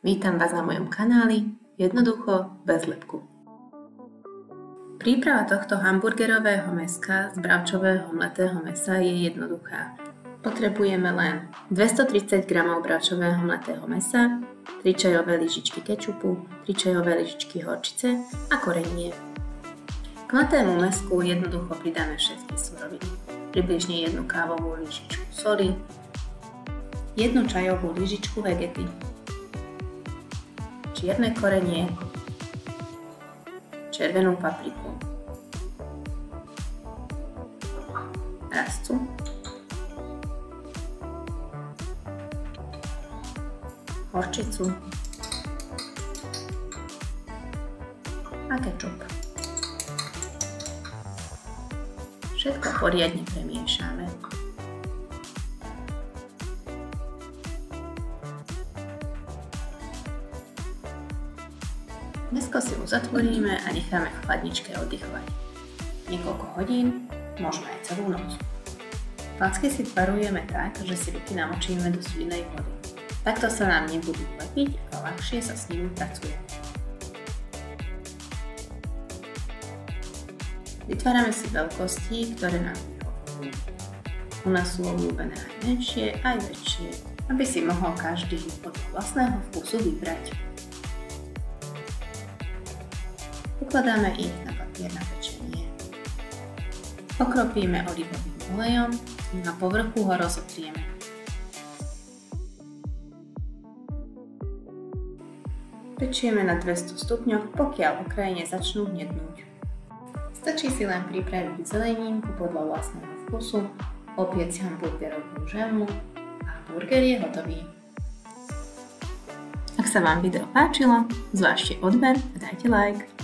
Vítam vás na mojom kanáli Jednoducho bez lepku. Príprava tohto hamburgerového mäska z bravčového mletého mäsa je jednoduchá. Potrebujeme len 230 g bravčového mletého mäsa, 3 čajové lyžičky kečupu, 3 čajové lyžičky horčice a korenie. K mletému mäsku jednoducho pridáme všetky suroviny. Približne 1 kávovú lyžičku soli, 1 čajovú lyžičku vegety, čierne korenie, červenú papriku, rastcu, horčicu a kečup. Všetko poriadne premiešame. Mäsko si uzatvoríme a necháme v chladničke oddychovať. Niekoľko hodín, možno aj celú noc. Placky si tvarujeme tak, že si ruky namočíme do studenej vody. Takto sa nám nebudú lepiť a ľahšie sa s nimi pracuje. Vytvárame si veľkosti, ktoré nám vyhovujú. U nás sú obľúbené aj menšie, aj väčšie, aby si mohol každý podľa vlastného vkusu vybrať. Ukladáme ich na papier na pečenie. Okropíme olivovým olejom a na povrchu ho rozotrieme. Pečieme na 200 stupňoch, pokiaľ okraje nezačnú hnednúť. Stačí si len pripraviť zeleninku podľa vlastného vkusu, opiecť hamburgerovú žemu a burger je hotový. Ak sa vám video páčilo, zvážte odber a dajte like.